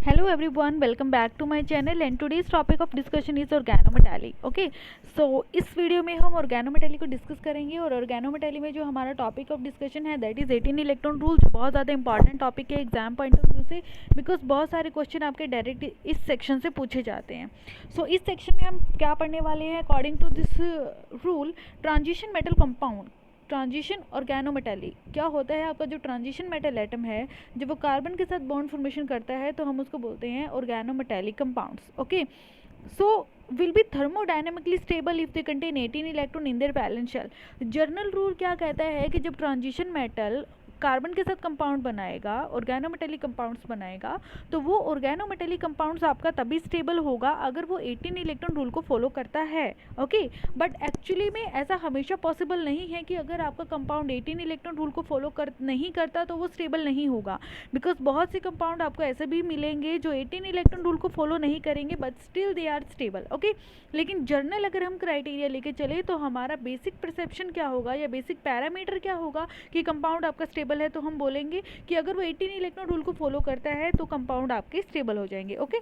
Hello everyone, welcome back to my channel and today's topic of discussion is organometallic. Okay so इस video में हम organometallic को discuss करेंगे और organometallic में जो हमारा टॉपिक ऑफ डिस्कशन है दैट इज 18 इलेक्ट्रॉन रूल, जो बहुत ज़्यादा इंपॉर्टेंट टॉपिक है एग्जाम पॉइंट ऑफ व्यू से, बिकॉज बहुत सारे क्वेश्चन आपके डायरेक्ट इस सेक्शन से पूछे जाते हैं. सो इस सेक्शन में हम क्या पढ़ने वाले हैं according to this rule. Transition metal compound, transition organometallic क्या होता है. आपका जो ट्रांजिशन मेटल एटम है जब वो कार्बन के साथ बॉन्ड फॉर्मेशन करता है तो हम उसको बोलते हैं organometallic compounds. Okay so will be thermodynamically stable if they contain 18 electron in their valence shell. General rule क्या कहता है कि जब ट्रांजिशन मेटल कार्बन के साथ कंपाउंड बनाएगा, ऑर्गेनोमेटेलिक कंपाउंड्स बनाएगा, तो वो ऑर्गेनोमेटेलिक कंपाउंड्स आपका तभी स्टेबल होगा अगर वो 18 इलेक्ट्रॉन रूल को फॉलो करता है. ओके बट एक्चुअली में ऐसा हमेशा पॉसिबल नहीं है कि अगर आपका कंपाउंड 18 इलेक्ट्रॉन रूल को फॉलो नहीं करता तो वो स्टेबल नहीं होगा, बिकॉज बहुत से कंपाउंड आपको ऐसे भी मिलेंगे जो 18 इलेक्ट्रॉन रूल को फॉलो नहीं करेंगे but still they are stable. Okay लेकिन जर्नल अगर हम क्राइटेरिया लेके चले तो हमारा बेसिक परसेप्शन क्या होगा या बेसिक पैरामीटर क्या होगा कि कंपाउंड आपका स्टेबल है, तो हम बोलेंगे कि अगर वो 18 इलेक्ट्रॉन रूल को फॉलो करता है तो कंपाउंड आपके स्टेबल हो जाएंगे. ओके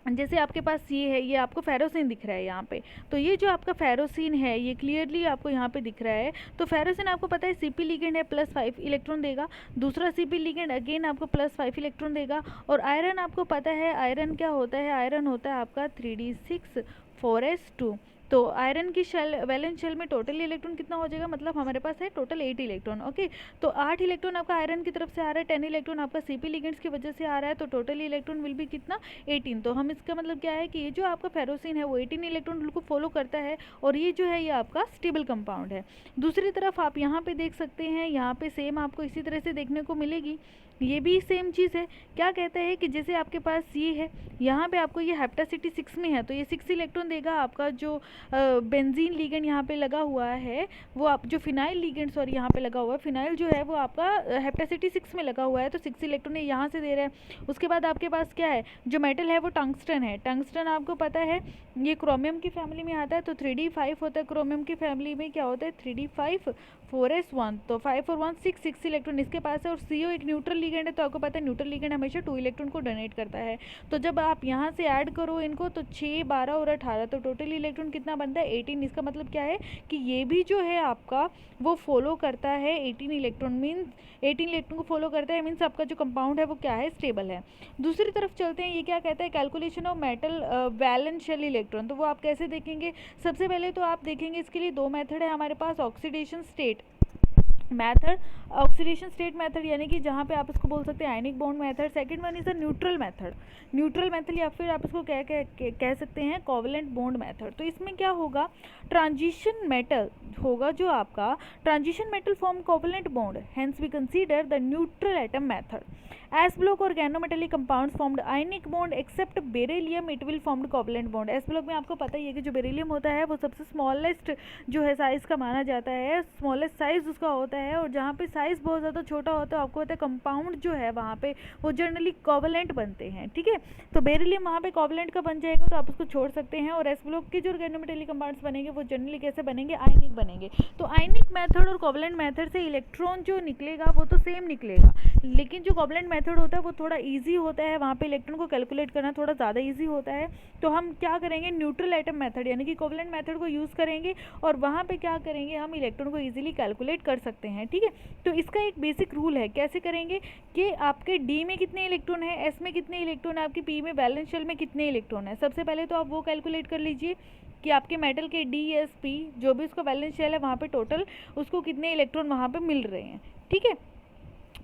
जैसे आपके पास ये है, ये आपको फेरोसिन दिख रहा है यहाँ पे, तो ये जो आपका फेरोसिन है ये क्लियरली आपको यहाँ पे दिख रहा है. तो फेरोसिन आपको पता है सीपी लिगेंड है, +5 इलेक्ट्रॉन देगा. दूसरा सीपी लिगेंड अगेन आपको +5 इलेक्ट्रॉन देगा. और आयरन आपको पता है, आयरन क्या होता है, आयरन होता है आपका 3d6 4s2. तो आयरन की शेल, वैलेंस शेल में टोटल इलेक्ट्रॉन कितना हो जाएगा, मतलब हमारे पास है टोटल 8 इलेक्ट्रॉन. ओके तो 8 इलेक्ट्रॉन आपका आयरन की तरफ से आ रहा है, 10 इलेक्ट्रॉन आपका सीपी लिगेंड्स की वजह से आ रहा है, तो टोटल इलेक्ट्रॉन विल भी कितना 18. तो हम इसका मतलब क्या है कि ये जो आपका फेरोसिन है वो 18 इलेक्ट्रॉन रूल को फॉलो करता है और ये जो है ये आपका स्टेबल कंपाउंड है. दूसरी तरफ आप यहाँ पे देख सकते हैं, यहाँ पे सेम आपको इसी तरह से देखने को मिलेगी. ये भी सेम चीज़ है. क्या कहता है कि जैसे आपके पास ये है, यहाँ पे आपको ये हेप्टासिटी 6 में है तो ये 6 इलेक्ट्रॉन देगा. आपका जो बेंजीन लिगेंड यहाँ पे लगा हुआ है वो आप जो फिनाइल लिगेंड सॉरी यहाँ पे लगा हुआ है, फिनाइल जो है वो आपका हेप्टासिटी 6 में लगा हुआ है, तो 6 इलेक्ट्रॉन ये यहाँ से दे रहा है. उसके बाद आपके पास क्या है, जो मेटल है वो टंगस्टन है. टंगस्टन आपको पता है ये क्रोमियम की फैमिली में आता है, तो 3d5 होता है. क्रोमियम की फैमिली में क्या होता है 3d5 4s1, तो 5 और 1 6 इलेक्ट्रॉन इसके पास है. और CO एक न्यूट्रल लिगेंड है, तो आपको पता है न्यूट्रल लिगेंड हमेशा 2 इलेक्ट्रॉन को डोनेट करता है. तो जब आप यहाँ से ऐड करो इनको तो 6 12 और 18, तो टोटल इलेक्ट्रॉन कितना बनता है 18. इसका मतलब क्या है कि ये भी जो है आपका वो फॉलो करता है 18 इलेक्ट्रॉन, मीन्स 18 इलेक्ट्रॉन को फॉलो करता है, मीन्स आपका जो कंपाउंड है वो क्या है स्टेबल है. दूसरी तरफ चलते हैं, ये क्या कहता है calculation of metal valence shell electron. तो वो आप कैसे देखेंगे, सबसे पहले तो आप देखेंगे इसके लिए दो मेथड है हमारे पास. Oxidation state method, oxidation state method यानी कि जहाँ पे आप इसको बोल सकते हैं ionic bond method. Second one is a neutral method, neutral method या फिर आप इसको कह सकते हैं कोवेलेंट बॉन्ड मेथड. तो इसमें क्या होगा, ट्रांजिशन मेटल होगा जो आपका transition metal form covalent bond, hence we consider the neutral atom method. S block organometallic compounds formed ionic bond except beryllium it will formed covalent bond. S block में आपको पता ही है कि जो बेरिलियम होता है वो सबसे स्मॉलेस्ट जो है साइज़ का माना जाता है, स्मॉलेस्ट साइज़ उसका होता है. और जहाँ पे साइज़ बहुत ज़्यादा छोटा होता है आपको पता है कंपाउंड जो है वहाँ पे वो जनरली कोवेलेंट बनते हैं. ठीक है तो बेरिलियम वहाँ पे कोवेलेंट का बन जाएगा तो आप उसको छोड़ सकते हैं. और एस ब्लॉक के जो ऑर्गेनोमेटेलिक कंपाउंड्स बनेंगे वो जनरली कैसे बनेंगे, आयनिक बनेंगे. तो आयनिक मेथड और कोवेलेंट मेथड से इलेक्ट्रॉन जो निकलेगा वो तो सेम निकलेगा, लेकिन जो कोवेलेंट मेथड होता है वो थोड़ा इजी होता है, वहाँ पे इलेक्ट्रॉन को कैलकुलेट करना थोड़ा ज़्यादा इजी होता है. तो हम क्या करेंगे, न्यूट्रल एटम मेथड यानी कि कोवेलेंट मेथड को यूज़ करेंगे और वहाँ पे क्या करेंगे, हम इलेक्ट्रॉन को इजीली कैलकुलेट कर सकते हैं. ठीक है तो इसका एक बेसिक रूल है, कैसे करेंगे कि आपके डी में कितने इलेक्ट्रॉन है, एस में कितने इलेक्ट्रॉन है, आपकी पी में वैलेंस शेल में कितने इलेक्ट्रॉन है. सबसे पहले तो आप वो कैलकुलेट कर लीजिए कि आपके मेटल के डी एस पी जो भी उसका वैलेंस शेल है वहाँ पे टोटल उसको कितने इलेक्ट्रॉन वहाँ पे मिल रहे हैं. ठीक है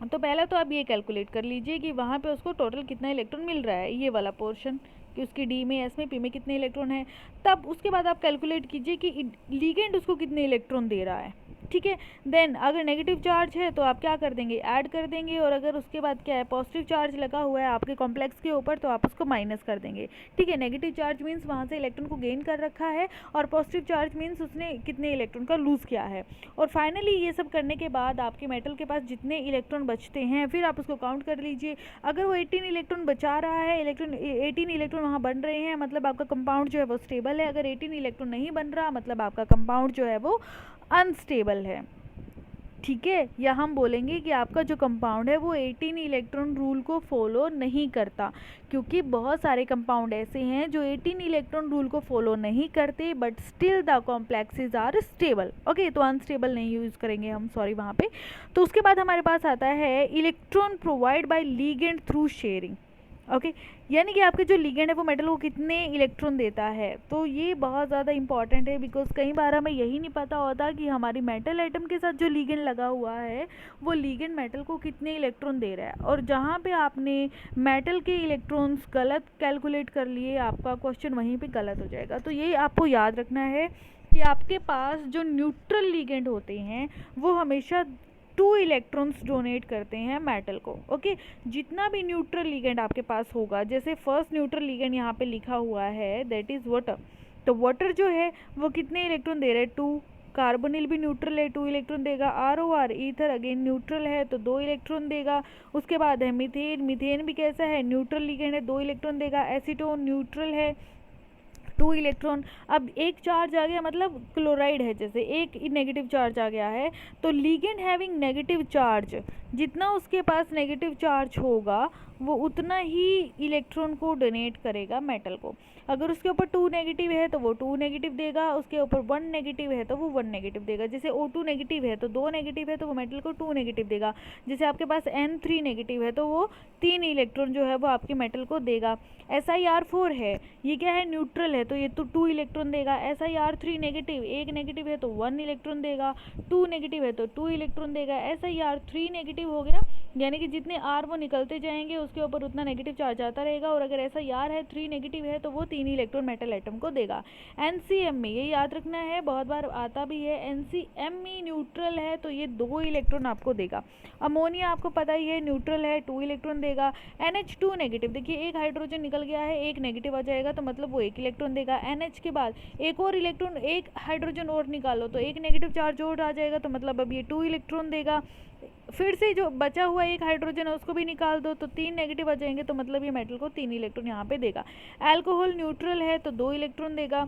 तो पहला तो आप ये कैलकुलेट कर लीजिए कि वहाँ पे उसको टोटल कितना इलेक्ट्रॉन मिल रहा है, ये वाला पोर्शन कि उसकी डी में एस में पी में कितने इलेक्ट्रॉन है. तब उसके बाद आप कैलकुलेट कीजिए कि लिगेंड उसको कितने इलेक्ट्रॉन दे रहा है. ठीक है देन अगर नेगेटिव चार्ज है तो आप क्या कर देंगे, ऐड कर देंगे. और अगर उसके बाद क्या है पॉजिटिव चार्ज लगा हुआ है आपके कॉम्प्लेक्स के ऊपर तो आप उसको माइनस कर देंगे. ठीक है नेगेटिव चार्ज मीन्स वहाँ से इलेक्ट्रॉन को गेन कर रखा है और पॉजिटिव चार्ज मीन्स उसने कितने इलेक्ट्रॉन का लूज़ किया है. और फाइनली ये सब करने के बाद आपके मेटल के पास जितने इलेक्ट्रॉन बचते हैं फिर आप उसको काउंट कर लीजिए. अगर वो 18 इलेक्ट्रॉन बचा रहा है, 18 इलेक्ट्रॉन वहाँ बन रहे हैं, मतलब आपका कंपाउंड जो है वो स्टेबल है. अगर 18 इलेक्ट्रॉन नहीं बन रहा मतलब आपका कंपाउंड जो है वो अनस्टेबल है. ठीक है, या हम बोलेंगे कि आपका जो कंपाउंड है वो 18 इलेक्ट्रॉन रूल को फॉलो नहीं करता, क्योंकि बहुत सारे कंपाउंड ऐसे हैं जो 18 इलेक्ट्रॉन रूल को फॉलो नहीं करते but still the complexes are stable. Okay, तो अनस्टेबल नहीं यूज़ करेंगे हम, सॉरी वहाँ पे। तो उसके बाद हमारे पास आता है electron provide by ligand through sharing. Okay, यानी कि आपके जो लिगेंड है वो मेटल को कितने इलेक्ट्रॉन देता है। तो ये बहुत ज़्यादा इंपॉर्टेंट है, बिकॉज कई बार हमें यही नहीं पता होता कि हमारी मेटल एटम के साथ जो लिगेंड लगा हुआ है वो लिगेंड मेटल को कितने इलेक्ट्रॉन दे रहा है। और जहाँ पे आपने मेटल के इलेक्ट्रॉन्स गलत कैलकुलेट कर लिए, आपका क्वेश्चन वहीं पे गलत हो जाएगा। तो ये आपको याद रखना है कि आपके पास जो न्यूट्रल लिगेंड होते हैं वो हमेशा 2 इलेक्ट्रॉन्स डोनेट करते हैं मेटल को। ओके, जितना भी न्यूट्रल लिगेंड आपके पास होगा, जैसे फर्स्ट न्यूट्रल लिगेंड यहाँ पे लिखा हुआ है दैट इज़ वाटर। तो वाटर जो है वो कितने इलेक्ट्रॉन दे रहे हैं, 2। कार्बोनिल भी न्यूट्रल है, 2 इलेक्ट्रॉन देगा। ROR ईथर अगेन न्यूट्रल है तो 2 इलेक्ट्रॉन देगा। उसके बाद है मीथेन, मीथेन भी कैसा है, न्यूट्रल लिगेंड है, 2 इलेक्ट्रॉन देगा। एसीटोन न्यूट्रल है, 2 इलेक्ट्रॉन। अब एक चार्ज आ गया, मतलब क्लोराइड है, जैसे एक नेगेटिव चार्ज आ गया है, तो लिगेंड हैविंग नेगेटिव चार्ज, जितना उसके पास नेगेटिव चार्ज होगा वो उतना ही इलेक्ट्रॉन को डोनेट करेगा मेटल को। अगर उसके ऊपर 2 नेगेटिव है तो वो 2 नेगेटिव देगा, उसके ऊपर 1 नेगेटिव है तो वो 1 नेगेटिव देगा। जैसे O2 नेगेटिव है तो 2 नेगेटिव है तो वो मेटल को 2 नेगेटिव देगा। जैसे आपके पास N3 नेगेटिव है तो वो 3 इलेक्ट्रॉन जो है वो आपके मेटल को देगा। SiR4 है, ये क्या है, न्यूट्रल है, तो ये तो 2 इलेक्ट्रॉन देगा। SiR3 नेगेटिव, एक नेगेटिव है तो 1 इलेक्ट्रॉन देगा, 2 नेगेटिव है तो 2 इलेक्ट्रॉन देगा। SiR3 नेगेटिव हो गया, यानी कि जितने R वो निकलते जाएंगे उसके ऊपर उतना नेगेटिव चार्ज आता रहेगा। और अगर SiR है 3 नेगेटिव है तो वो 3 इलेक्ट्रॉन मेटल एटम को देगा। NCMe, ये याद रखना है, बहुत बार आता भी है। NCMe न्यूट्रल है तो ये 2 इलेक्ट्रॉन आपको देगा। अमोनिया आपको पता ही है, न्यूट्रल है, 2 इलेक्ट्रॉन देगा। NH2 नेगेटिव, देखिए एक हाइड्रोजन निकल गया है, एक नेगेटिव आ जाएगा तो मतलब वो 1 इलेक्ट्रॉन देगा। NH के बाद एक और इलेक्ट्रॉन, एक हाइड्रोजन और निकालो तो एक नेगेटिव चार्ज और आ जाएगा तो मतलब अब ये 2 इलेक्ट्रॉन देगा। फिर से जो बचा हुआ एक हाइड्रोजन है उसको भी निकाल दो तो 3 नेगेटिव आ जाएंगे तो मतलब ये मेटल को 3 इलेक्ट्रॉन यहाँ पे देगा। अल्कोहल न्यूट्रल है तो 2 इलेक्ट्रॉन देगा।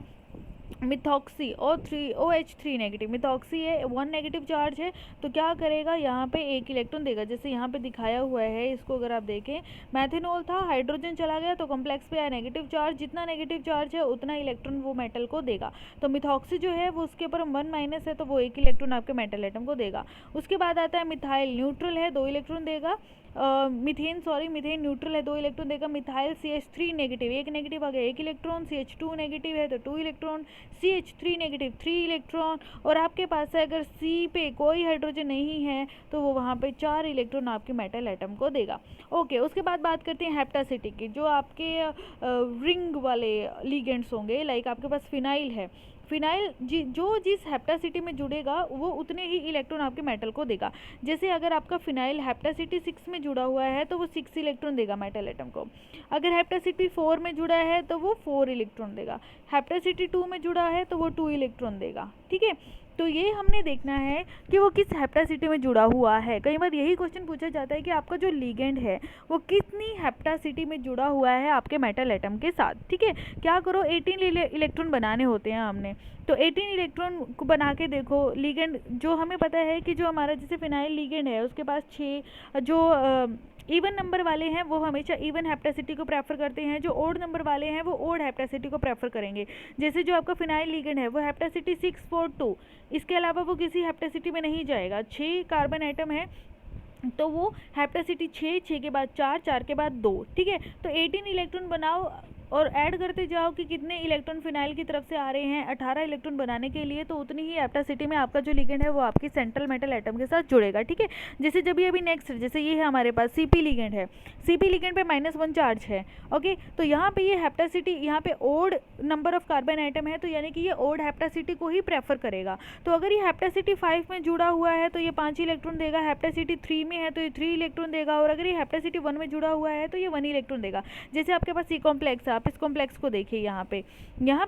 मिथॉक्सी OH3 नेगेटिव, मिथॉक्सी है, 1 नेगेटिव चार्ज है तो क्या करेगा, यहाँ पे 1 इलेक्ट्रॉन देगा। जैसे यहाँ पे दिखाया हुआ है, इसको अगर आप देखें, मैथेनॉल था, हाइड्रोजन चला गया तो कॉम्प्लेक्स पे आया नेगेटिव चार्ज, जितना नेगेटिव चार्ज है उतना इलेक्ट्रॉन वो मेटल को देगा। तो मिथॉक्सी जो है वो उसके ऊपर 1 माइनस है तो वो 1 इलेक्ट्रॉन आपके मेटल एटम को देगा। उसके बाद आता है मिथाइल, न्यूट्रल है, 2 इलेक्ट्रॉन देगा। मीथेन न्यूट्रल है, 2 इलेक्ट्रॉन देगा। मिथाइल CH3 नेगेटिव, एक नेगेटिव आ गया, 1 इलेक्ट्रॉन। CH2 नेगेटिव है तो 2 इलेक्ट्रॉन। CH3 negative, 3 electron. और आपके पास है अगर C पे कोई हाइड्रोजन नहीं है तो वो वहाँ पे 4 इलेक्ट्रॉन आपके मेटल एटम को देगा। ओके, उसके बाद बात करते हैं हेप्टासिटी की। जो आपके रिंग वाले लिगेंड्स होंगे, लाइक आपके पास फिनाइल है, फिनाइल जो जिस हेप्टासिटी में जुड़ेगा वो उतने ही इलेक्ट्रॉन आपके मेटल को देगा। जैसे अगर आपका फिनाइल हेप्टासिटी 6 में जुड़ा हुआ है तो वो 6 इलेक्ट्रॉन देगा मेटल एटम को। अगर हेप्टासिटी 4 में जुड़ा है तो वो 4 इलेक्ट्रॉन देगा। हेप्टासिटी 2 में जुड़ा है तो वो 2 इलेक्ट्रॉन देगा। ठीक है, तो ये हमने देखना है कि वो किस हेप्टासिटी में जुड़ा हुआ है। कई बार यही क्वेश्चन पूछा जाता है कि आपका जो लिगेंड है वो कितनी हेप्टासिटी में जुड़ा हुआ है आपके मेटल एटम के साथ। ठीक है, क्या करो, 18 इलेक्ट्रॉन बनाने होते हैं हमने, तो 18 इलेक्ट्रॉन को बना के देखो। लिगेंड जो हमें पता है कि जो हमारा जैसे फिनाइल लिगेंड है उसके पास 6 जो इवन नंबर वाले हैं वो हमेशा इवन हेप्टासिटी को प्रेफर करते हैं, जो ओड नंबर वाले हैं वो ओड हेप्टासिटी को प्रेफर करेंगे। जैसे जो आपका फिनाइल लिगेंड है वो हेप्टासिटी 6, 4, 2, इसके अलावा वो किसी हेप्टासिटी में नहीं जाएगा। 6 कार्बन एटम है तो वो हेप्टासिटी 6, 6 के बाद 4, 4 के बाद 2। ठीक है, तो 18 इलेक्ट्रॉन बनाओ और ऐड करते जाओ कि कितने इलेक्ट्रॉन फिनाइल की तरफ से आ रहे हैं। 18 इलेक्ट्रॉन बनाने के लिए तो उतनी ही हेप्टासिटी में आपका जो लिगेंड है वो आपकी सेंट्रल मेटल एटम के साथ जुड़ेगा। ठीक है, जैसे जब ये अभी नेक्स्ट, जैसे ये है हमारे पास CP लिगेंड है, CP लिगेंड पे -1 चार्ज है। ओके, तो यहाँ पे ये हेप्टासिटी, यहाँ पे odd number of carbon atom है तो यानी कि ये ओड हेप्टासिटी को ही प्रेफर करेगा। तो अगर ये हेप्टासिटी 5 में जुड़ा हुआ है तो ये 5 इलेक्ट्रॉन देगा। हेप्टासिटी 3 में है तो ये 3 इलेक्ट्रॉन देगा। और अगर ये हेप्टासिटी 1 में जुड़ा हुआ है तो ये 1 इलेक्ट्रॉन देगा। जैसे आपके पास C कॉम्प्लेक्स है, आप इस कॉम्प्लेक्स को देखिए, यहाँ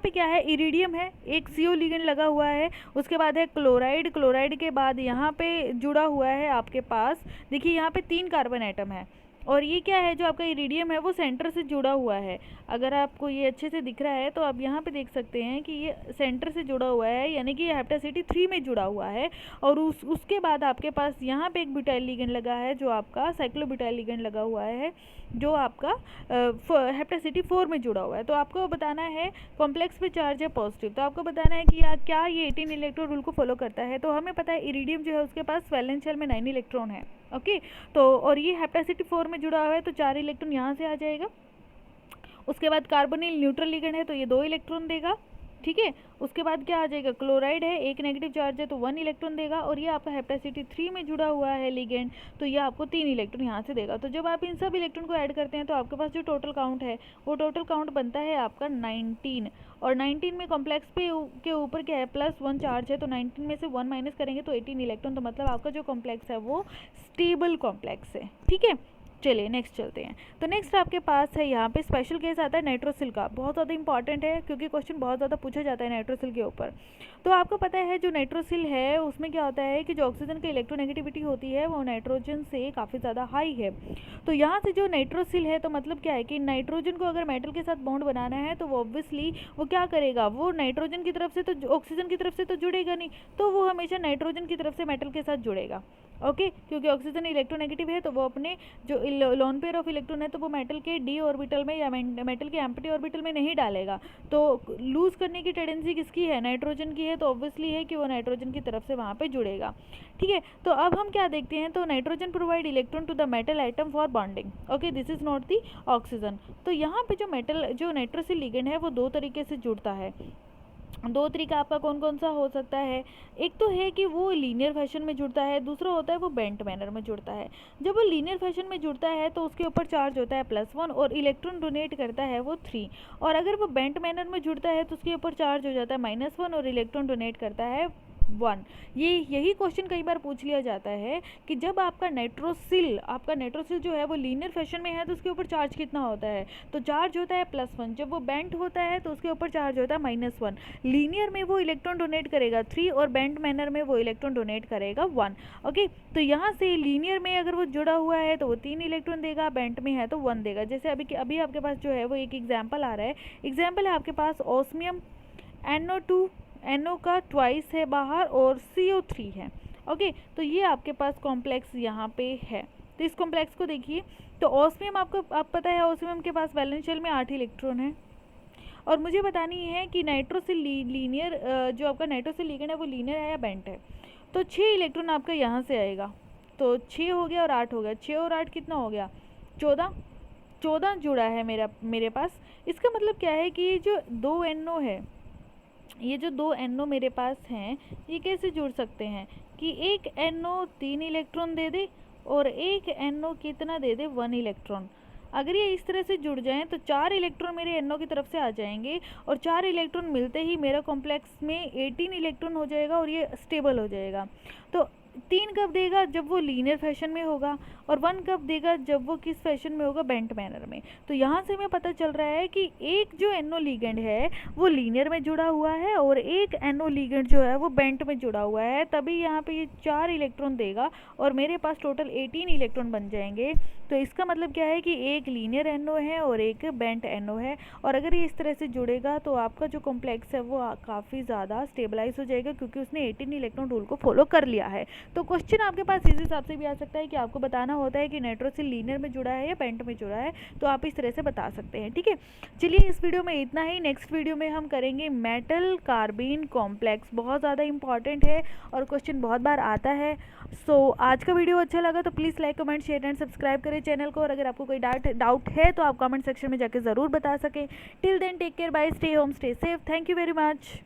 पे क्या है, इरिडियम है, एक CO लिगेंड लगा हुआ है। उसके बाद है क्लोराइड, क्लोराइड के बाद यहाँ पे जुड़ा हुआ है आपके पास, देखिए यहाँ पे 3 कार्बन एटम है। और ये क्या है, जो आपका इरिडियम है वो सेंटर से जुड़ा हुआ है। अगर आपको ये अच्छे से दिख रहा है तो आप यहाँ पे देख सकते हैं कि ये सेंटर से जुड़ा हुआ है, यानी कि ये हेप्टासिटी 3 में जुड़ा हुआ है। और उसके बाद आपके पास यहाँ पे एक ब्यूटाइल लिगेंड लगा है, जो आपका साइक्लोब्यूटाइल लिगेंड लगा हुआ है, जो आपका हेप्टासिटी 4 में जुड़ा हुआ है। तो आपको बताना है कॉम्प्लेक्स पे चार्ज है पॉजिटिव, तो आपको बताना है कि क्या ये 18 इलेक्ट्रॉन रूल को फॉलो करता है। तो हमें पता है इरिडियम जो है उसके पास वैलेंस शेल में 9 इलेक्ट्रॉन है। ओके, तो और ये हेप्टासिटी 4 में जुड़ा हुआ है, तो 4 इलेक्ट्रॉन यहाँ से आ जाएगा। उसके बाद कार्बोनिल न्यूट्रल लिगेंड है, तो ये 2 इलेक्ट्रॉन देगा। ठीक है, उसके बाद क्या आ जाएगा, क्लोराइड है, एक नेगेटिव चार्ज है तो 1 इलेक्ट्रॉन देगा। और ये आपका हेप्टासिटी 3 में जुड़ा हुआ है लिगेंड, तो ये आपको 3 इलेक्ट्रॉन यहाँ से देगा। तो जब आप इन सब इलेक्ट्रॉन को ऐड करते हैं तो आपके पास जो टोटल काउंट है वो टोटल काउंट बनता है आपका 19। और 19 में कॉम्प्लेक्स पे के ऊपर क्या है, +1 चार्ज है, तो 19 में से 1 माइनस करेंगे तो 18 इलेक्ट्रॉन। तो मतलब आपका जो कॉम्प्लेक्स है वो स्टेबल कॉम्प्लेक्स है। ठीक है, चलिए नेक्स्ट चलते हैं। तो नेक्स्ट आपके पास है यहाँ पे स्पेशल केस आता है नाइट्रोसिल का। बहुत ज़्यादा इंपॉर्टेंट है क्योंकि क्वेश्चन बहुत ज़्यादा पूछा जाता है नाइट्रोसिल के ऊपर। तो आपको पता है जो नाइट्रोसिल है उसमें क्या होता है कि जो ऑक्सीजन की इलेक्ट्रोनेगेटिविटी होती है वो नाइट्रोजन से काफ़ी ज़्यादा हाई है। तो यहाँ से जो नाइट्रोसिल है, तो मतलब क्या है कि नाइट्रोजन को अगर मेटल के साथ बॉन्ड बनाना है तो वो ऑब्वियसली वो क्या करेगा, वो नाइट्रोजन की तरफ से तो ऑक्सीजन की तरफ से तो जुड़ेगा नहीं, तो वो हमेशा नाइट्रोजन की तरफ से मेटल के साथ जुड़ेगा। ओके, क्योंकि ऑक्सीजन इलेक्ट्रोनेगेटिव है तो वो अपने जो लोन पेयर ऑफ इलेक्ट्रॉन है तो वो मेटल के डी ऑर्बिटल में या मेटल के एम्प्टी ऑर्बिटल में नहीं डालेगा। तो लूज करने की टेंडेंसी किसकी है, नाइट्रोजन की है, तो ऑब्वियसली है कि वो नाइट्रोजन की तरफ से वहाँ पे जुड़ेगा। ठीक है, तो अब हम क्या देखते हैं, तो nitrogen provide electron to the metal atom for bonding. Okay, this is not the oxygen. तो यहाँ पे जो नाइट्रोसिल लिगेंड है वो 2 तरीके से जुड़ता है। 2 तरीका आपका कौन कौन सा हो सकता है, एक तो है कि वो लीनियर फैशन में जुड़ता है, दूसरा होता है वो बेंट मैनर में जुड़ता है। जब वो लीनियर फैशन में जुड़ता है तो उसके ऊपर चार्ज होता है +1 और इलेक्ट्रॉन डोनेट करता है वो 3। और अगर वो बेंट मैनर में जुड़ता है तो उसके ऊपर चार्ज हो जाता है -1 और इलेक्ट्रॉन डोनेट करता है 1। यही क्वेश्चन कई बार पूछ लिया जाता है कि जब आपका नाइट्रोसिल जो है वो लीनियर फैशन में है तो उसके ऊपर चार्ज कितना होता है, तो चार्ज होता है +1। जब वो बेंट होता है तो उसके ऊपर चार्ज होता है -1। लीनियर में वो इलेक्ट्रॉन डोनेट करेगा 3 और बेंट मैनर में वो इलेक्ट्रॉन डोनेट करेगा 1। ओके, तो यहाँ से लीनियर में अगर वो जुड़ा हुआ है तो वो 3 इलेक्ट्रॉन देगा, बेंट में है तो 1 देगा। जैसे अभी आपके पास जो है वो एक एग्जाम्पल आ रहा है। एग्जाम्पल है आपके पास ऑस्मियम NO2, NO का ट्वाइस है बाहर और CO3 है। ओके, तो ये आपके पास कॉम्प्लेक्स यहाँ पे है। तो इस कॉम्प्लेक्स को देखिए, तो ऑस्मियम आप पता है ऑस्मियम के पास वैलेंस शेल में 8 इलेक्ट्रॉन है। और मुझे बतानी है कि नाइट्रोसिल लीनियर जो आपका नाइट्रोसिल लिगेंड है वो लीनियर है या बेंट है। तो 6 इलेक्ट्रॉन आपका यहाँ से आएगा, तो 6 हो गया और 8 हो गया, 6 और 8 कितना हो गया, 14 जुड़ा है मेरे पास। इसका मतलब क्या है कि ये जो 2 NO है, ये जो 2 NO मेरे पास हैं ये कैसे जुड़ सकते हैं कि एक NO 3 इलेक्ट्रॉन दे दे और एक NO कितना दे दे, 1 इलेक्ट्रॉन। अगर ये इस तरह से जुड़ जाएं तो 4 इलेक्ट्रॉन मेरे NO की तरफ से आ जाएंगे और 4 इलेक्ट्रॉन मिलते ही मेरा कॉम्प्लेक्स में 18 इलेक्ट्रॉन हो जाएगा और ये स्टेबल हो जाएगा। तो 3 कब देगा, जब वो लीनियर फैशन में होगा, और 1 कब देगा, जब वो किस फैशन में होगा, बेंट मैनर में। तो यहाँ से हमें पता चल रहा है कि एक जो NO लिगेंड है वो लीनियर में जुड़ा हुआ है और एक NO लिगेंड जो है वो बेंट में जुड़ा हुआ है, तभी यहाँ पे ये 4 इलेक्ट्रॉन देगा और मेरे पास टोटल 18 इलेक्ट्रॉन बन जाएंगे। तो इसका मतलब क्या है कि एक लीनियर NO है और एक बेंट NO है, और अगर ये इस तरह से जुड़ेगा तो आपका जो कॉम्प्लेक्स है वो काफ़ी ज़्यादा स्टेबलाइज हो जाएगा क्योंकि उसने 18 इलेक्ट्रॉन रूल को फॉलो कर लिया है। तो क्वेश्चन आपके पास इस हिसाब से भी आ सकता है कि आपको बताना होता है कि नाइट्रोसिल लीनियर में जुड़ा है या बेंट में जुड़ा है, तो आप इस तरह से बता सकते हैं। ठीक है, चलिए इस वीडियो में इतना ही। नेक्स्ट वीडियो में हम करेंगे मेटल कार्बीन कॉम्प्लेक्स, बहुत ज़्यादा इंपॉर्टेंट है और क्वेश्चन बहुत बार आता है। सो आज का वीडियो अच्छा लगा तो please like, comment, share and subscribe करें चैनल को, और अगर आपको कोई डाउट है तो आप कमेंट सेक्शन में जाके ज़रूर बता सकें। Till then take care, bye, stay home, stay safe, thank you very much.